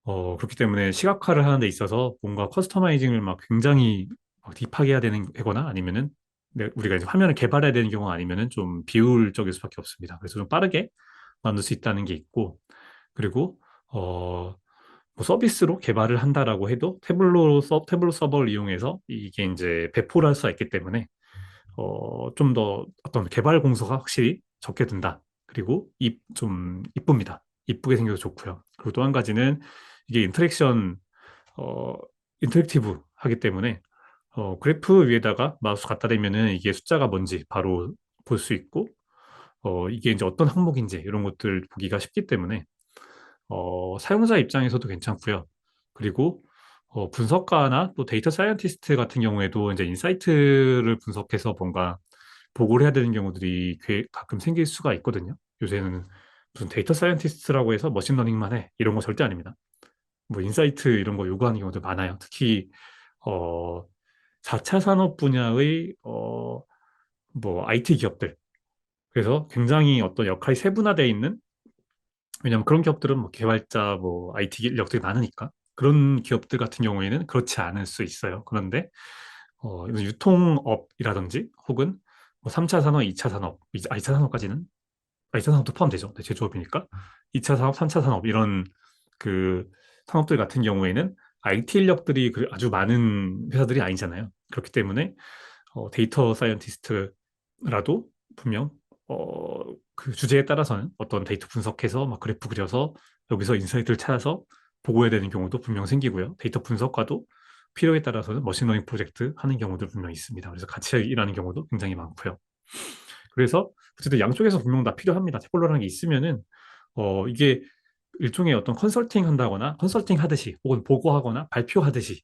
그렇기 때문에 시각화를 하는 데 있어서 뭔가 커스터마이징을 막 굉장히 막 딥하게 해야 되는 거나 아니면은 우리가 이제 화면을 개발해야 되는 경우가 아니면은 좀 비효율적일 수밖에 없습니다. 그래서 좀 빠르게 만들 수 있다는 게 있고 그리고 뭐 서비스로 개발을 한다라고 해도 태블로 서버를 이용해서 이게 이제 배포를 할 수가 있기 때문에 좀 더 어떤 개발 공소가 확실히 적게 든다. 그리고 좀 이쁩니다. 이쁘게 생겨서 좋고요. 그리고 또 한 가지는 이게 어, 인터랙티브 하기 때문에 그래프 위에다가 마우스 갖다 대면은 이게 숫자가 뭔지 바로 볼 수 있고 이게 이제 어떤 항목인지 이런 것들 보기가 쉽기 때문에 사용자 입장에서도 괜찮고요. 그리고 분석가나 또 데이터 사이언티스트 같은 경우에도 이제 인사이트를 분석해서 뭔가 보고를 해야 되는 경우들이 가끔 생길 수가 있거든요. 요새는 무슨 데이터 사이언티스트라고 해서 머신러닝만 해. 이런 거 절대 아닙니다. 뭐 인사이트 이런 거 요구하는 경우도 많아요. 특히 어 4차 산업 분야의 뭐 IT 기업들. 그래서 굉장히 어떤 역할이 세분화되어 있는 왜냐면 그런 기업들은 뭐 개발자 뭐 IT 인력들이 많으니까 그런 기업들 같은 경우에는 그렇지 않을 수 있어요. 그런데 이런 유통업이라든지 혹은 뭐 3차 산업, 2차 산업, 2차 산업까지는 2차 산업도 포함되죠. 네, 제조업이니까. 2차 산업, 3차 산업 이런 그 산업들 같은 경우에는 IT 인력들이 아주 많은 회사들이 아니잖아요. 그렇기 때문에 데이터 사이언티스트라도 분명 그 주제에 따라서는 어떤 데이터 분석해서 막 그래프 그려서 여기서 인사이트를 찾아서 보고해야 되는 경우도 분명 생기고요. 데이터 분석과도 필요에 따라서는 머신러닝 프로젝트 하는 경우도 분명 있습니다. 그래서 같이 일하는 경우도 굉장히 많고요. 그래서 어쨌든 양쪽에서 분명 다 필요합니다. 태블로라는 게 있으면은 이게 일종의 어떤 컨설팅 한다거나 컨설팅 하듯이 혹은 보고하거나 발표하듯이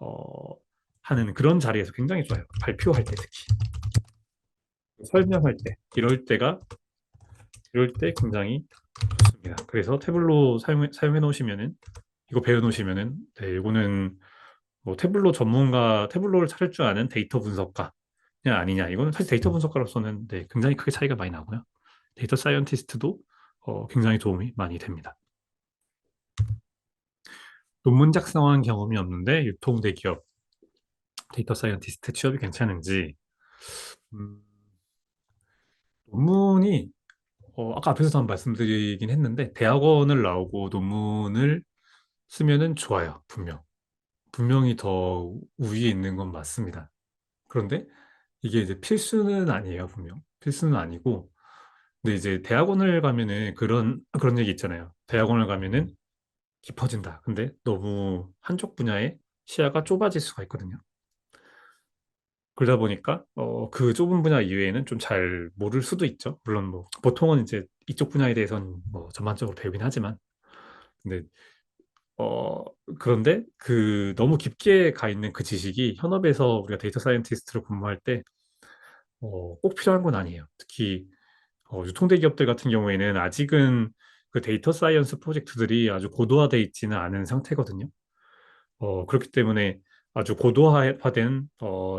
어, 하는 그런 자리에서 굉장히 좋아요. 발표할 때 특히 설명할 때 이럴 때 굉장히 좋습니다. 그래서 태블로 사용해 놓으시면은 이거 배워 놓으시면은 네, 이거는 뭐 태블로를 찾을 줄 아는 데이터 분석가냐 아니냐 이거는 사실 데이터 분석가로서는 네, 굉장히 크게 차이가 많이 나고요. 데이터 사이언티스트도 굉장히 도움이 많이 됩니다. 논문 작성한 경험이 없는데 유통대기업 데이터 사이언티스트 취업이 괜찮은지 음, 논문이 아까 앞에서도 한번 말씀드리긴 했는데 대학원을 나오고 논문을 쓰면은 좋아요. 분명히 더 우위에 있는 건 맞습니다. 그런데 이게 이제 필수는 아니에요. 필수는 아니고 근데 이제 대학원을 가면은 그런 얘기 있잖아요. 대학원을 가면은 깊어진다. 근데 너무 한쪽 분야의 시야가 좁아질 수가 있거든요. 그러다 보니까 그 좁은 분야 이외에는 좀 잘 모를 수도 있죠. 물론 뭐 보통은 이제 이쪽 분야에 대해서는 뭐 전반적으로 배우긴 하지만 근데 어 그런데 그 너무 깊게 가 있는 그 지식이 현업에서 우리가 데이터 사이언티스트로 근무할 때 꼭 필요한 건 아니에요. 특히 유통대 기업들 같은 경우에는 아직은 그 데이터 사이언스 프로젝트들이 아주 고도화되어 있지는 않은 상태거든요. 그렇기 때문에 아주 고도화된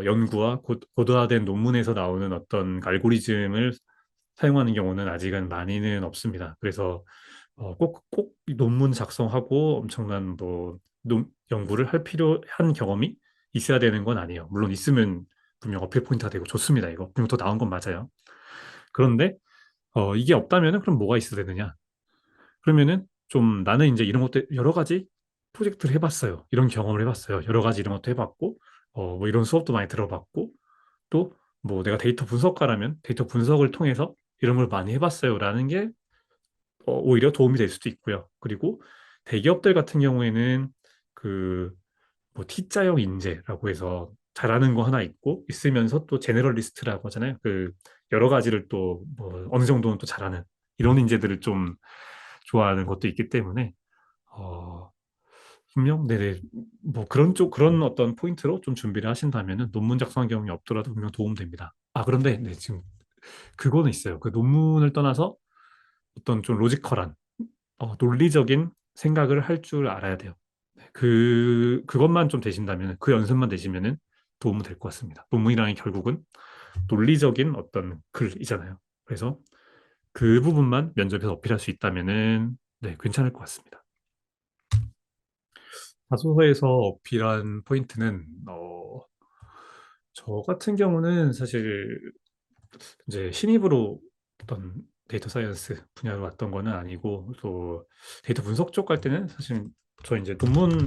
연구와 고도화된 논문에서 나오는 어떤 알고리즘을 사용하는 경우는 아직은 많이는 없습니다. 그래서 꼭 논문 작성하고 엄청난 뭐 연구를 한 경험이 있어야 되는 건 아니에요. 물론 있으면 분명 어필 포인트가 되고 좋습니다. 이거 분명 더 나은 건 맞아요. 그런데 이게 없다면은 그럼 뭐가 있어야 되느냐? 그러면은 좀 나는 이제 이런 것도 여러 가지 프로젝트를 해봤어요. 이런 경험을 해봤어요. 여러 가지 이런 것도 해봤고, 뭐 이런 수업도 많이 들어봤고, 또 뭐 내가 데이터 분석가라면 데이터 분석을 통해서 이런 걸 많이 해봤어요라는 게 오히려 도움이 될 수도 있고요. 그리고 대기업들 같은 경우에는 그 뭐 T자형 인재라고 해서 잘하는 거 하나 있고 있으면서 또 제너럴리스트라고 하잖아요. 그 여러 가지를 또 뭐 어느 정도는 또 잘하는 이런 인재들을 좀 좋아하는 것도 있기 때문에 어 분명 네네 뭐 그런 어떤 포인트로 좀 준비를 하신다면은 논문 작성한 경험이 없더라도 분명 도움됩니다. 아 그런데 네 지금 그거는 있어요. 그 논문을 떠나서 어떤 좀 로지컬한 논리적인 생각을 할 줄 알아야 돼요. 네, 그것만 좀 되신다면, 그 연습만 되시면은 도움은 될 것 같습니다. 논문이라는 게 결국은 논리적인 어떤 글이잖아요. 그래서 그 부분만 면접에서 어필할 수 있다면은, 네, 괜찮을 것 같습니다. 자소서에서 어필한 포인트는, 저 같은 경우는 사실 이제 신입으로 어떤 데이터 사이언스 분야로 왔던 거는 아니고, 또 데이터 분석 쪽 갈 때는 사실 저 이제 논문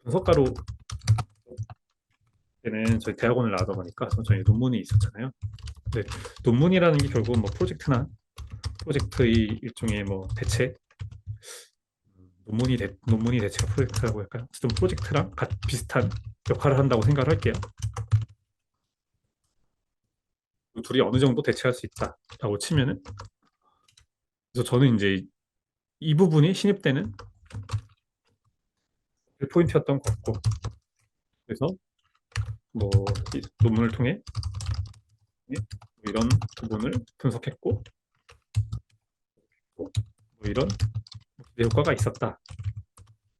분석가로 때는 저희 대학원을 나가다 보니까 저희 논문이 있었잖아요. 근데 논문이라는 게 결국은 뭐 프로젝트의 일종의 뭐 대체, 논문이 대체가 프로젝트라고 할까요? 어쨌든 프로젝트랑 비슷한 역할을 한다고 생각을 할게요. 둘이 어느 정도 대체할 수 있다라고 치면은 그래서 저는 이제 이 부분이 신입 때는 포인트였던 것 같고 그래서 뭐 논문을 통해 이런 부분을 분석했고 뭐 이런 효과가 있었다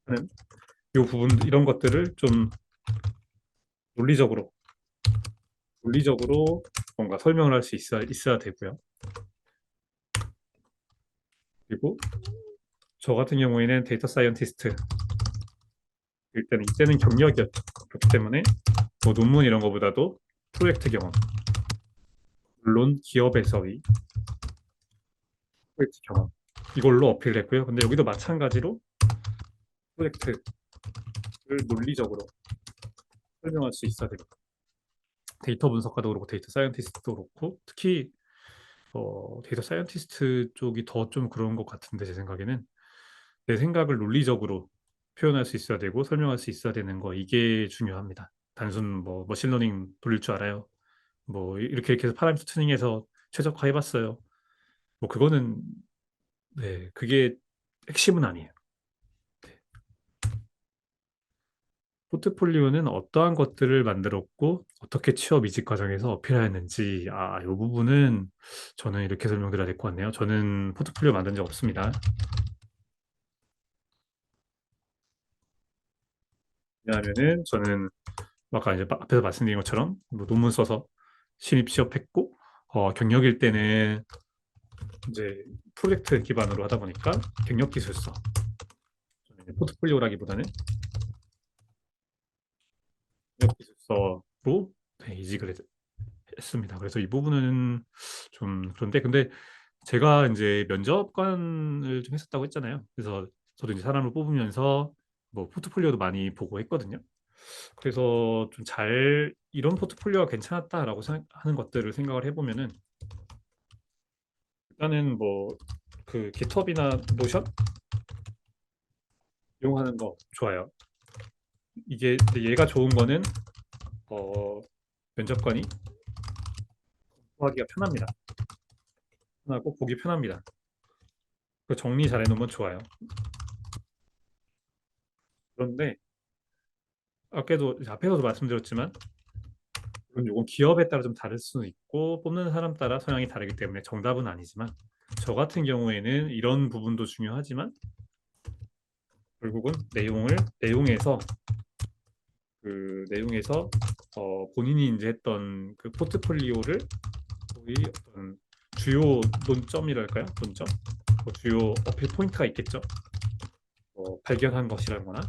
하는 이 부분 이런 것들을 좀 논리적으로 논리적으로 뭔가 설명을 할 수 있어야 되고요. 그리고 저 같은 경우에는 데이터 사이언티스트 이때는 경력이었죠. 그렇기 때문에 뭐 논문 이런 거보다도 프로젝트 경험, 물론 기업에서의 프로젝트 경험 이걸로 어필을 했고요. 근데 여기도 마찬가지로 프로젝트를 논리적으로 설명할 수 있어야 되고 데이터 분석가도 그렇고 데이터 사이언티스트도 그렇고 특히 데이터 사이언티스트 쪽이 더 좀 그런 것 같은데 제 생각에는 내 생각을 논리적으로 표현할 수 있어야 되고 설명할 수 있어야 되는 거 이게 중요합니다. 단순 뭐 머신러닝 돌릴 줄 알아요. 뭐 이렇게 해서 파라미터 튜닝해서 최적화해봤어요. 뭐 그거는 네 그게 핵심은 아니에요. 포트폴리오는 어떠한 것들을 만들었고 어떻게 취업 이직 과정에서 어필하였는지 이 부분은 저는 이렇게 설명드려야 될 것 같네요. 저는 포트폴리오 만든 적 없습니다. 왜냐하면은 저는 아까 이제 앞에서 말씀드린 것처럼 뭐 논문 써서 신입 취업했고 경력일 때는 이제 프로젝트 기반으로 하다 보니까 경력 기술서 저는 이제 포트폴리오라기보다는 경력 기술서로 네, 이직을 했습니다. 그래서 이 부분은 좀 그런데 근데 제가 이제 면접관을 좀 했었다고 했잖아요. 그래서 저도 이제 사람을 뽑으면서 뭐 포트폴리오도 많이 보고 했거든요. 그래서 좀 잘 이런 포트폴리오가 괜찮았다라고 하는 것들을 생각을 해보면은 일단은 뭐 그 깃허브나 노션 이용하는 거 좋아요. 이게 근데 얘가 좋은 거는 어, 면접관이 구하기가 편합니다. 편하고 보기 편합니다. 그 정리 잘 해놓으면 좋아요. 그런데 아까도 앞에서도 말씀드렸지만 물론 이건 기업에 따라 좀 다를 수는 있고 뽑는 사람 따라 성향이 다르기 때문에 정답은 아니지만 저 같은 경우에는 이런 부분도 중요하지만 결국은 내용에서 그 내용에서 본인이 이제 했던 그 포트폴리오를 거의 어떤 주요 논점이랄까요? 논점? 뭐 주요 어필 포인트가 있겠죠. 발견한 것이라거나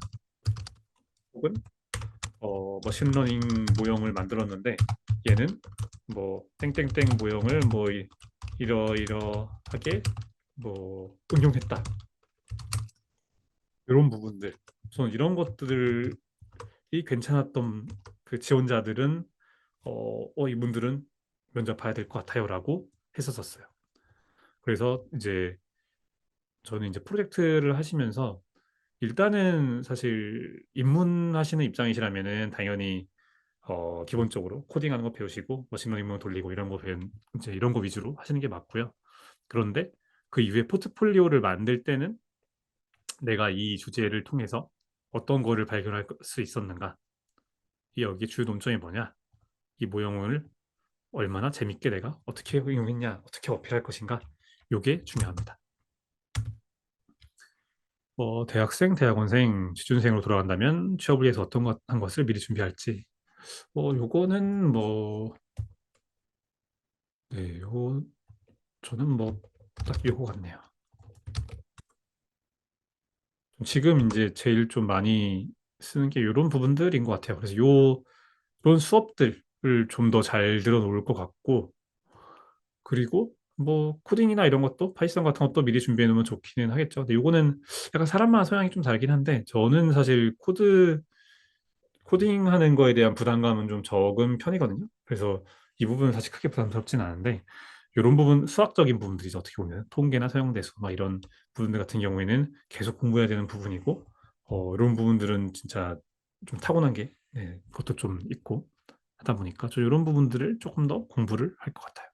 혹은 머신러닝 모형을 만들었는데 얘는 뭐 땡땡땡 모형을 뭐 이러이러하게 뭐 응용했다. 이런 부분들. 저는 이런 것들이 괜찮았던 그 지원자들은 이분들은 면접 봐야 될 것 같아요라고 했었었어요. 그래서 이제 저는 이제 프로젝트를 하시면서 일단은 사실 입문하시는 입장이시라면은 당연히 기본적으로 코딩하는 거 배우시고 머신러닝 돌리고 이런 거 이제 이런 거 위주로 하시는 게 맞고요. 그런데 그 이후에 포트폴리오를 만들 때는 내가 이 주제를 통해서 어떤 거를 발견할 수 있었는가? 이 여기 주요 논점이 뭐냐? 이 모형을 얼마나 재밌게 내가 어떻게 응용했냐? 어떻게 어필할 것인가? 요게 중요합니다. 대학생, 대학원생, 취준생으로 돌아간다면 취업을 위해서 어떤 한 것을 미리 준비할지. 요거는 네, 저는 딱 요거 같네요. 지금 이제 제일 좀 많이 쓰는 게 이런 부분들인 것 같아요. 그래서 이런 수업들을 좀 더 잘 들어놓을 것 같고, 그리고 뭐 코딩이나 이런 것도 파이썬 같은 것도 미리 준비해 놓으면 좋기는 하겠죠. 근데 요거는 약간 사람마다 성향이 좀 다르긴 한데, 저는 사실 코딩하는 거에 대한 부담감은 좀 적은 편이거든요. 그래서 이 부분은 사실 크게 부담스럽진 않은데 이런 부분 수학적인 부분들이죠. 어떻게 보면 통계나 사용대수 막 이런 부분들 같은 경우에는 계속 공부해야 되는 부분이고 이런 부분들은 진짜 좀 타고난 게 그것도 좀 있고 하다 보니까 저 이런 부분들을 조금 더 공부를 할 것 같아요.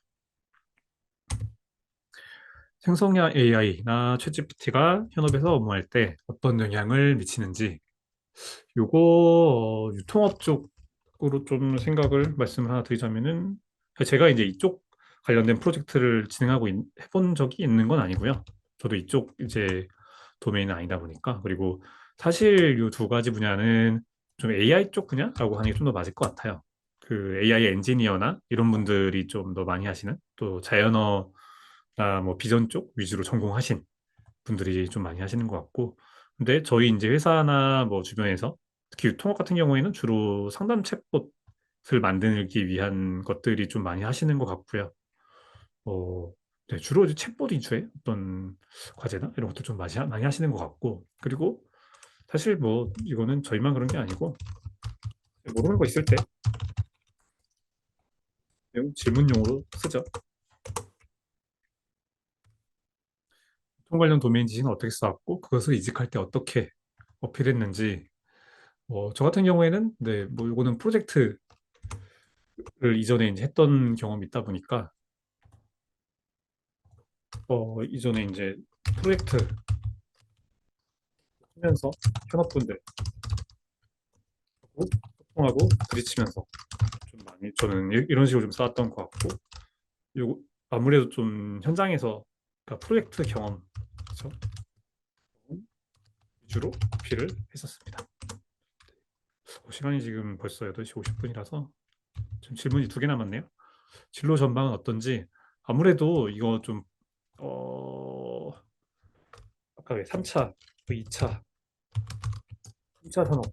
생성형 AI나 챗GPT가 현업에서 업무할 때 어떤 영향을 미치는지 요거 유통업 쪽으로 좀 생각을 말씀을 하나 드리자면은 제가 이제 이쪽 관련된 프로젝트를 해본 적이 있는 건 아니고요. 저도 이쪽 이제 도메인은 아니다 보니까 그리고 사실 이 두 가지 분야는 좀 AI 쪽 분야라고 하는 게 좀 더 맞을 것 같아요. 그 AI 엔지니어나 이런 분들이 좀 더 많이 하시는 또 자연어나 뭐 비전 쪽 위주로 전공하신 분들이 좀 많이 하시는 것 같고 근데 저희 이제 회사나 뭐 주변에서 특히 유통업 같은 경우에는 주로 상담 챗봇을 만들기 위한 것들이 좀 많이 하시는 것 같고요. 어, 네, 주로 이제 챗봇 위주의 어떤 과제나 이런 것도 좀 많이 하시는 것 같고, 그리고 사실 뭐 이거는 저희만 그런 게 아니고 모르는 거 있을 때 그냥 질문용으로 쓰죠. 통 관련 도메인 지식은 어떻게 쌓았고 그것을 이직할 때 어떻게 어필했는지. 저 같은 경우에는 네, 뭐 이거는 프로젝트를 이전에 이제 했던 경험이 있다 보니까 이전에 이제 프로젝트 하면서 현업분들 소통하고 부딪히면서 좀 많이 저는 이런 식으로 좀 쌓았던 것 같고, 요 아무래도 좀 현장에서 그러니까 프로젝트 경험 그렇죠? 위주로 어필을 했었습니다. 시간이 지금 벌써 8시 50분이라서 지금 질문이 2개 남았네요. 진로 전망은 어떤지. 아무래도 이거 좀 어, 아까 왜 3차, 2차, 3차 산업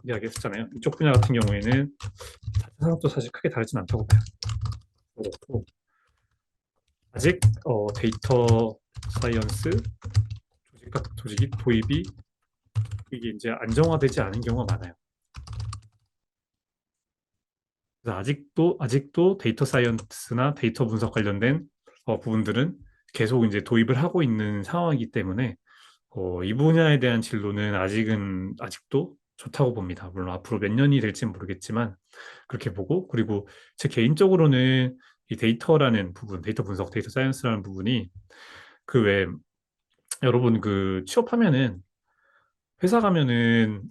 이야기했었잖아요. 이쪽 분야 같은 경우에는 4차 산업도 사실 크게 다르진 않다고 봐요. 그렇고 아직 데이터 사이언스 조직이 도입이 이게 이제 안정화되지 않은 경우가 많아요. 그래서 아직도 데이터 사이언스나 데이터 분석 관련된 부분들은 계속 이제 도입을 하고 있는 상황이기 때문에 이 분야에 대한 진로는 아직도 좋다고 봅니다. 물론 앞으로 몇 년이 될지는 모르겠지만 그렇게 보고, 그리고 제 개인적으로는 이 데이터라는 부분, 데이터 분석, 데이터 사이언스라는 부분이 그 외 여러분 그 취업하면은 회사 가면은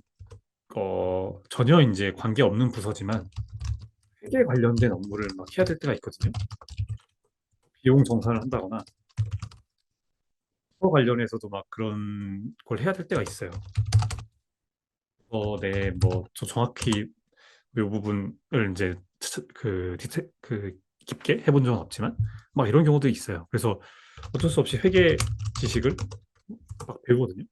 전혀 이제 관계 없는 부서지만 회계 관련된 업무를 막 해야 될 때가 있거든요. 비용 정산을 한다거나 그 관련해서도 막 그런 걸 해야 될 때가 있어요. 네, 뭐 저 정확히 이 부분을 이제 그 깊게 해본 적은 없지만 막 이런 경우도 있어요. 그래서 어쩔 수 없이 회계 지식을 막 배우거든요.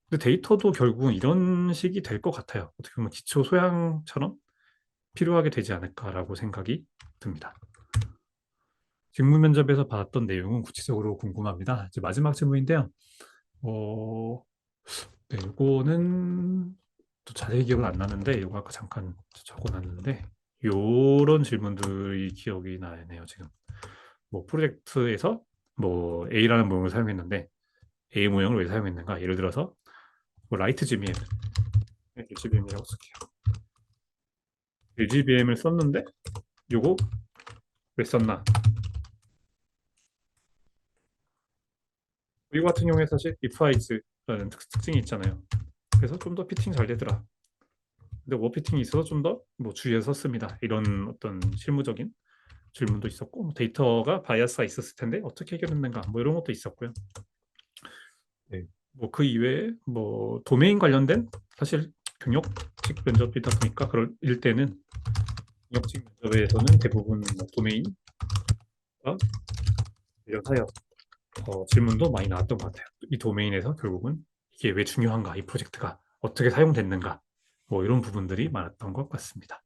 근데 데이터도 결국은 이런 식이 될 것 같아요. 어떻게 보면 기초 소양처럼 필요하게 되지 않을까라고 생각이 듭니다. 직무 면접에서 받았던 내용은 구체적으로 궁금합니다. 이제 마지막 질문인데요. 어, 네, 요거는 또 자세히 기억은 안 나는데, 요거 아까 잠깐 적어놨는데, 요런 질문들이 기억이 나네요, 지금. 뭐, 프로젝트에서 뭐, A라는 모형을 사용했는데, A 모형을 왜 사용했는가? 예를 들어서, 뭐, 라이트 GBM, LGBM이라고 쓸게요. LGBM을 썼는데, 요거 왜 썼나? 이거 같은 경우에 사실 if highs라는 특징이 있잖아요. 그래서 좀 더 피팅 잘 되더라. 근데 워피팅이 있어서 좀 더 뭐 주의해서 썼습니다. 이런 어떤 실무적인 질문도 있었고, 뭐 데이터가 바이어스가 있었을 텐데 어떻게 해결했는가 뭐 이런 것도 있었고요. 네. 뭐 그 이외에 뭐 도메인 관련된 사실 경력직 면접이다 보니까 그럴 때는 경력직 면접에서는 대부분 뭐 도메인과 관련하여 질문도 많이 나왔던 것 같아요. 이 도메인에서 결국은 이게 왜 중요한가, 이 프로젝트가 어떻게 사용됐는가, 뭐 이런 부분들이 많았던 것 같습니다.